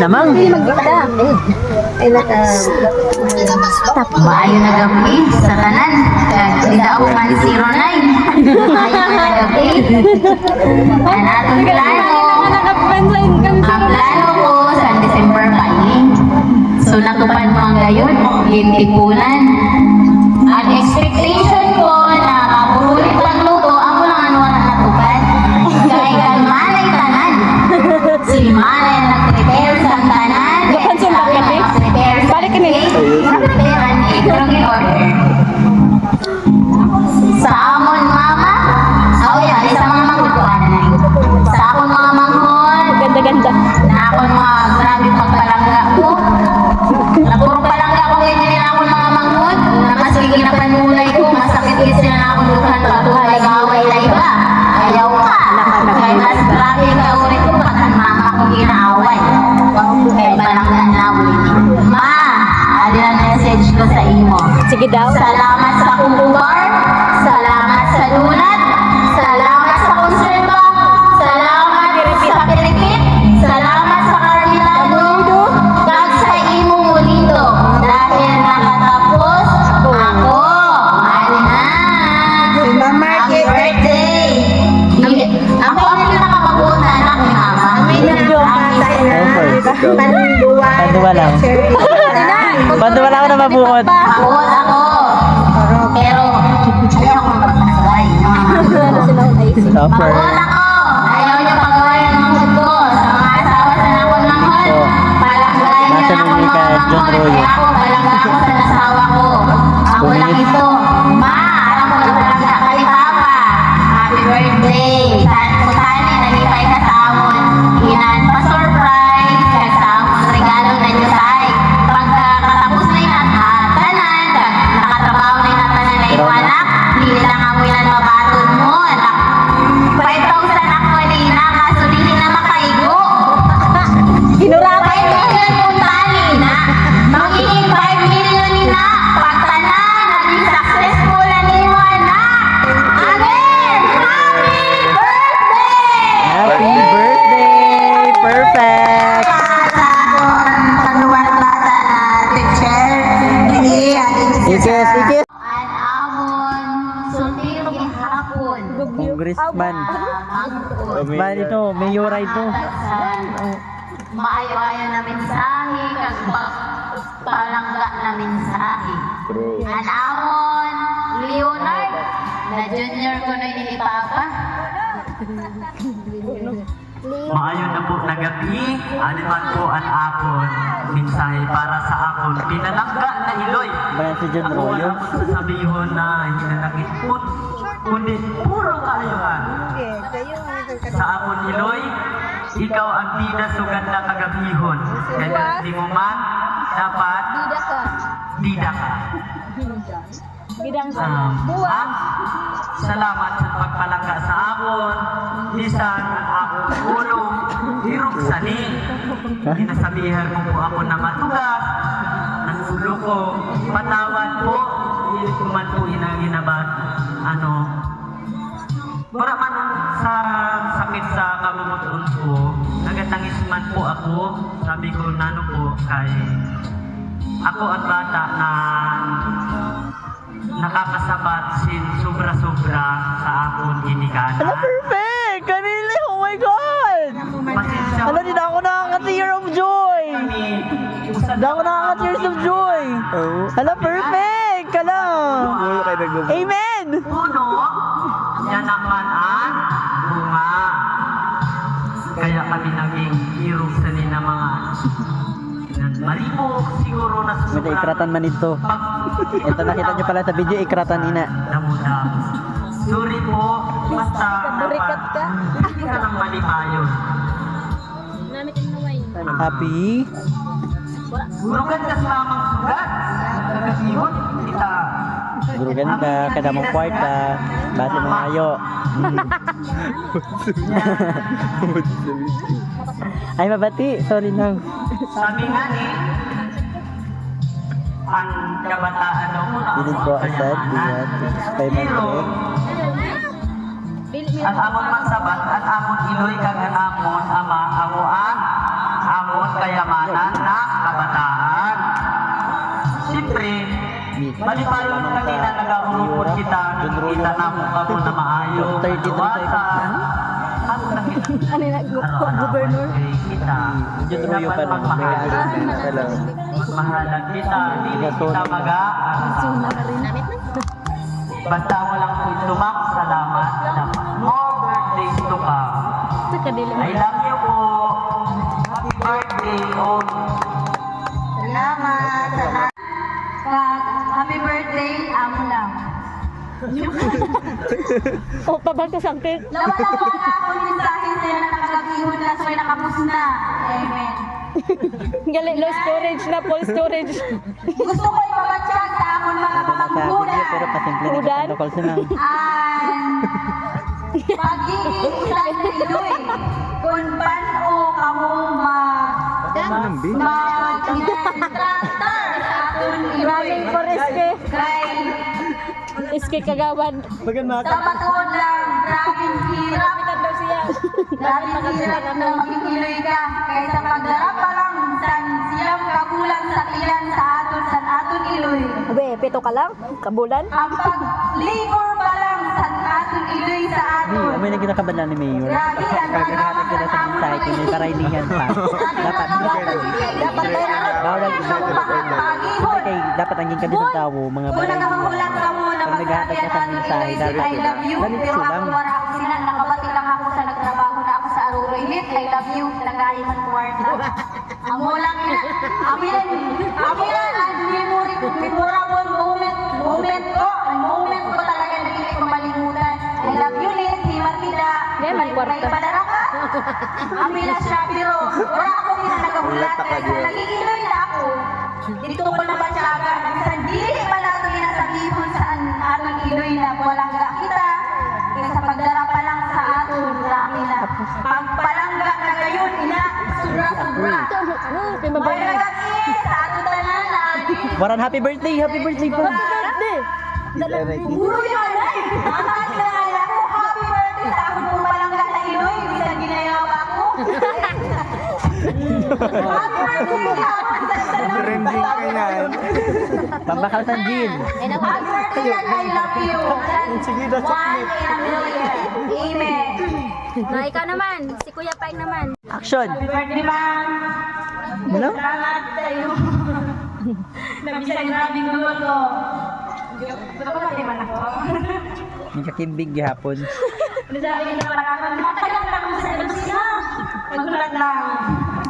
namang. Maayo na gabi sa tanan. Kagdao man 09. Maayo na gabi. Ang atong plano. Ang plano ko sa December paling. So natupad mo ang gayon, gintipunan. Ang expectation ko na mapuhulit lang luto, ako lang ano na natupad. Kaya kalmanay tanan. Si Manay nag-prepare sa tanan. Nag-prepare sa cake. Nag-prepare ang cake. Order. Sa amon mama. Oh yan, isa mga magkukuha na na. Sa akon mga manghon. Ganda-ganda. Na akon mga grabe pagpalangga ko. Napurong palangga ko ngayon nila ako ng mga manghon. Na mas biging na panulay ko. Masakit kasi na akong lukan patuhay gaway na iba. Ayaw ka. Kaya mas grabe yung kaulit ko. Baka mama ko ginaaway. Kaya palangga na ulit. Ma, ali ang message ko sa imo. Sige daw. Salamat sa kumbubar. Salamat sa lunat. Salamat sa konserba. Salamat sa pirikit. Salamat sa karminado. Kag sa imo mulito. Dahil nakatapos ako. Ano na? Happy birthday. Ako ang pinakamabuti na anak ni mama. Panduwa lang. Panduwa lang ako na mabuot. Mabuot ako. Pero ayaw ko magpasaway. Offer. Mabuot ako. Ayaw niya pagawa ng mga ko. Sa mga asawa sa nakon manghon. Palanggayan niya Nasa na ako nung mga ka, John manghon. Royo. Kaya ako palangga ako sa nasawa ko. Ako lang ito. Ma, alam ko na palangga ka ni Papa. Happy birthday. Saan nalipay ka sa amon. Inan pa surprise. Kaya sa amon regalo na niyo tay. Pagkatapos na yung tanan, nakatrabaho na yung tanan na yung anak, hindi lang ako ilan mabatod mo, anak. 5,000 ako nina, kaso hindi na makaigo. Kinurapan 5 million kung tani na. Magiging 5 million nina. Pagtanan, naging successful na niyo, anak. Amen! Happy birthday! Happy birthday! Perfect! Ikis, ikis! An amon, sultiro gihapon. Congressman. Man ito, mayora ito. Maayo-ayo na mensahe, kag palangga na mensahe. An amon, Leonard, na junior ko na ni Papa. Maayon na po na gabi, aliman po ang akon, mensahe para sa akon, pinalangga na iloy. Bayan si John Ako Royo. walang sasabihon na hinanakit po, kundi puro kaayuhan. Sa akon iloy, ikaw ang bida sugad na kagabihon. Kaya di mo man, dapat bida ka. At salamat sa pagpalangga sa akon, bisan ang akong ulo, hirok sani. Inasabihan mo po ako na matugas, ang ulo ko, patawad po, hindi ko man po inaginabat, para man sa sakit sa kamumutuon ko, nagatangis man po ako, sabi ko nano po kay ako ang bata na nakakasabat sin sobra-sobra sa akong ginikana. Hello, perfect! Kanili! Oh my God! Pasensya Hello, di na ako nakaka-tear of joy! kami. Di ako nakaka-tears of joy! Hello, perfect! Kala! Amen! Puno, yan naman ang bunga. Kaya kami naging heroes sa nila mga maribok siguro na May ikratan man ito. Ito nakita nyo pala sa video, ikratan ina. Namuda. Sorry po, basta dapat hindi ka lang malipayon. Happy? Gurugan ka sa mamang sugat. Nagkasihon, kita. Gurugan ka, kada mong kwarta. Bati mo ayo. Ay, mabati. Sorry lang. Sabi nga ni, ang kabataan daw mo na Piling ko asad, bigat. Kay Manre. At amon man sabat, at amon iloy kag an amon ama, amo ang amon kaya kayamanan na kabataan. Siyempre, malipalo ng kanina nag-aulupot kita, nakikita na mo ako na maayos. Ako na Gobernur. kita. Yung Royo pa ng Mahalan kita, hindi kita mag-aaral. Basta mo lang po tumak, salamat. More birthdays to come. I love you po. Happy birthday, all. Salamat. Happy birthday, amo lang. O, pabag ka sangkit. Lawala akong mensahe sa'yo na nakagabihon na sa'yo nakapus na. Amen. Galing, low storage na, full storage. Gusto ko ipabatsyag sa akong mga Sa video kapangkunan. pero pasimple na Udan? yung protocol sa Pagiging isang Pinoy, kung paano ka mo mag-tratar sa akong Maraming por eske. kay Eske kagawan. sa batuod lang, grabing hirap. Daw siya. Grabing hirap na makikiloy ka. Kaysa pagdarap pa lang, san siyang kabulan sa tiyan sa aton, san aton iloy. Ube, pito ka lang? Kabulan? Ang pag-labor pa lang, san aton iloy sa aton. May naging nakabala ni Mayor. Grabe, ang Pagkakatag ko na sa mensahe kung may karailihan pa. Dapat bawal dapat ang ginkabis ng tao, mga Kung barangay. nakahulat ka mo na Pag naghahatag ka sa mensahe, dapat I love you, ganito pero lang. ako wala ako sila, nakabati lang ako sa nagtrabaho na ako sa Aurora Elite, I love you, nagayon man kwarta. Amo lang, amin, ang memorable moment ko talaga na hindi ko malimutan. I love you, Liz, si Martida. Ngayon man kwarta. May padara ka? Amin na siya, pero wala ako nagahulat. Nagigiloy na ako. Dito ko na batyagan. Minsan dili pala ito ginasabihon sa atong iloy na walang kita. Kaya sa pagdara pa lang sa aton, grabe na. Pagpalangga na gayon, ina, sobra-sobra. May nagagi sa aton tanan na adi. Waran happy birthday pa. Puro yan ay! Amat na ako, happy birthday sa akong pumalangga na iloy. Bisan ginayawa ako. Happy birthday ka! Trending ka yan. Pambakal sa Jean. Happy birthday and I love you. Sige na, One in a million. Amen. Na ikaw naman, si Kuya Paing naman. Action! Happy birthday, ma'am. Ano? Salamat sa'yo. Nabisang grabing dulo ko. Gusto ko natin man ako. Yung kakimbig gihapon. Ano sabi niyo naman ako? Matagal na akong sa Lucina. Magulat lang.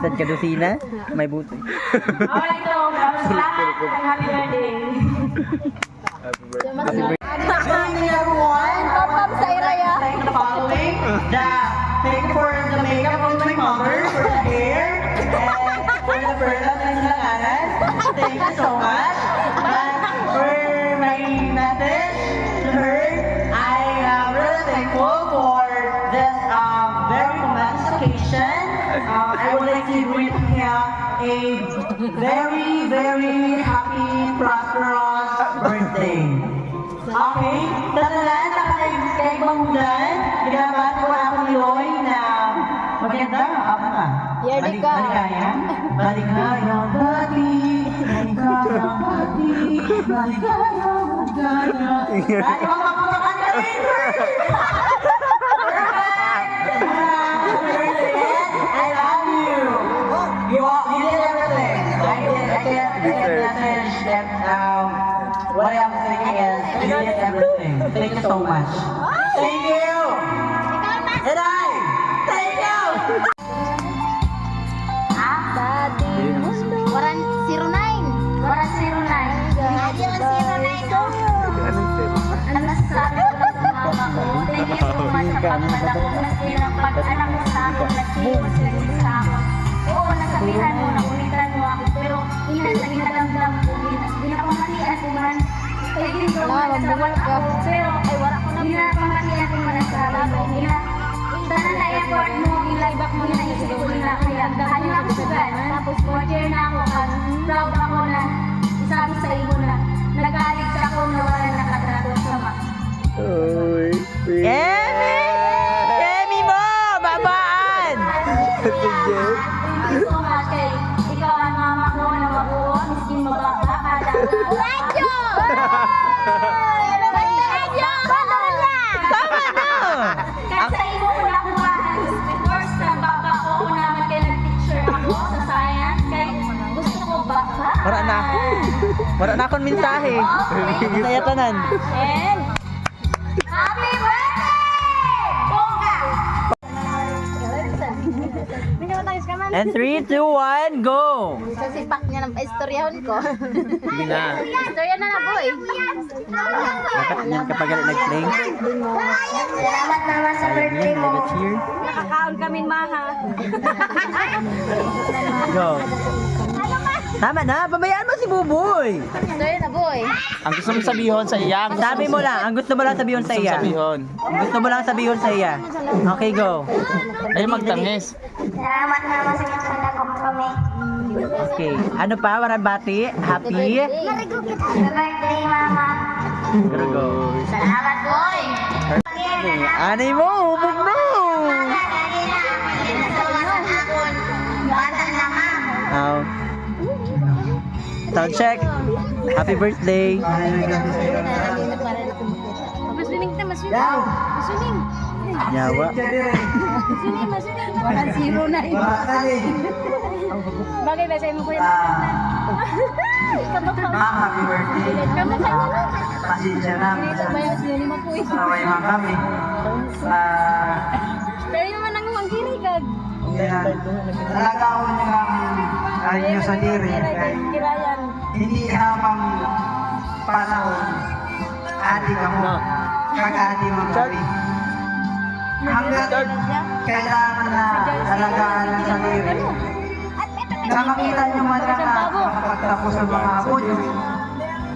Sad ka dosina, may buto. Alright, so, salamat. Happy birthday. Good evening, everyone. Papam sa Iraya. Thank you for following. Thank you for the makeup of my mother, for the hair, and for the perlas and langanan. Thank you so much. And for my message to her, I am really thankful for this very momentous occasion. I would like to greet him a very, very happy, prosperous birthday. Okay, sa talan na kay Mahulan, ginabahan ko ako ni Roy na maganda, apa ka? Yerdy ka. Maligaya? Maligayang gabi, maligayang gabi, maligayang maligaya. Ay, mga kaputakan ka rin! I love you. You did everything. I can't message that what I'm thinking is you did everything. Thank you so much. Thank you. And I thank you. Dati mundo. Waran 09. Waran 09. Adi man 09 to. Ang nasasabi ko lang sa mama ko, thank you so much sa pagmana ko na silang pag-anak mo sa akin, nag-iwas ka din sa akin. Oo, nasabihan mo, nakulitan mo ako, pero inalamdam ko, ginapamalian ko man. Kaya ginito ko man sa wala ako, pero ay wala ko na ginapamalian ko man sa labo nila. Tanan na effort mo, ilaybak mo na isip ko nila, kaya dahil ako sa gana, tapos quarter na ako, proud ako na sabi sa iyo na, nag-aalig sa ako na wala nakatrato sa mga. Emi mo! Babaan! Thank you so much kay Radyo! Radyo! Tama na! Kasi imo ko nakuha first na baba ko naman kay nag-teacher ako sa science kay gusto ko baka. Wala na akong mensahe. Saya tanan. And happy birthday! Bongga! And 3, 2, 1, go! Sa sipak niya ng istoryahon ko. Sige na. Istorya na na boy. Dapat yan kapag nag-play. Salamat naman sa birthday mo. Cheer. Nakakaon kami maha. Go. Tama na, pabayaan mo si Buboy. Istorya na boy. Ang gusto mong sabihin sa iya. Sabi mo lang, ang gusto mo lang sabihin sa iya. Ang gusto mo lang sabihin sa iya. Okay, go. Ay, magtangis. Salamat naman sa kasala ko kami. Okay. Ano pa, Warambati? Happy? Happy birthday, mama. Go, go. Salamat boy. Anay mo, hubog na. Bata na ma. Oh. Sound check. Happy birthday. Masuling ta, masuling. Masuling. Yawa. Masuling, masuling. Walang zero na eh. Bagay ba sa'yo mo kuya? Happy birthday. Kamu sa inyo na. Pasensya na. Bayan sila lima po eh. Saway man kami. Pero yung manang ang kiri kag. Nalagawan nyo lang inyo sa diri. Kirayan. Hindi habang panahon, adi ka mo. Kag-adi mo kami. Hanggang kailangan na alagaan ng sarili. Na makita nyo man lang na makapagtapos ang mga apo nyo.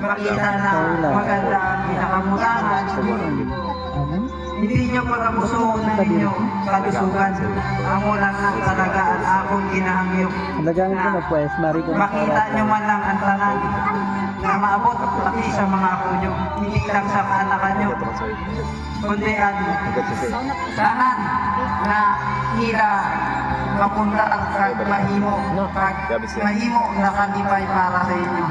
Makita na maganda ang pinakamulangan. Hindi nyo patapusun na inyo kalusugan. Amo lang ang talagaan akong ginahangyo. Talagang ko na pues, Mari ko. Makita nyo man lang ang tanan na maabot pati sa mga apo nyo. Hindi lang sa kaanakan nyo. Kundi ang tanan na hila mapunta kag mahimo. Kag mahimo na kanibay para sa inyo.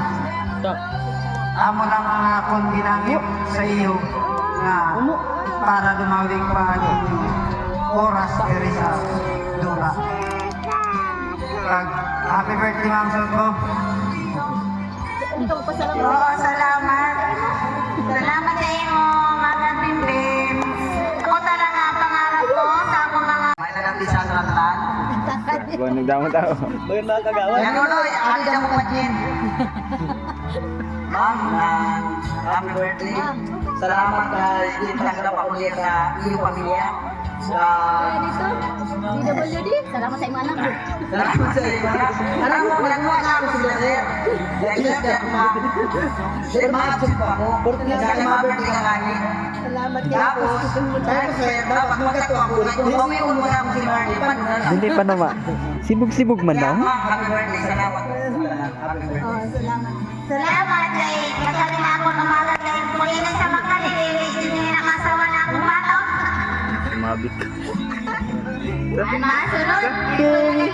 Amo lang ang akong ginamit sa iyo na para lumawig pa ang inyong oras diri sa dula. Kag happy birthday ma'am Sogo. Oo, salamat. Salamat sa inyo, mga bimbim. Ako talaga pangarap ko sa akong mga... May nagandi sa Atlantan. Buwan nagdamo tao. Yan uloy, ako na mo pa-gin. Ma'am, happy birthday. Salamat hindi talaga pa ulit sa iyong pamilya. DWD, salamat sa imong anak. Salamat sa iyo. Alam mo, wala mo na ako sila, sir. Sir, maabsent pa ako. Dahil ma-birthday ka lagi. Salamat Tapos, sir, dapat magkatuwa ko. Uwi-uwi mo na ako si Marnie. Paano na lang? Hindi pa naman. Sibog-sibog man daw. Happy birthday. Salamat. Happy birthday. Salamat kay kasali na ako ng mga kay muli na sa magkalilis hindi na masawa na akong bataw. Mabit. Ang masunod,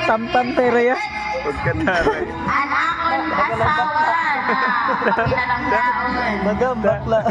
Tampan pero yan. Pagkataray. ang akong asawa na pinalang taon. Magambakla.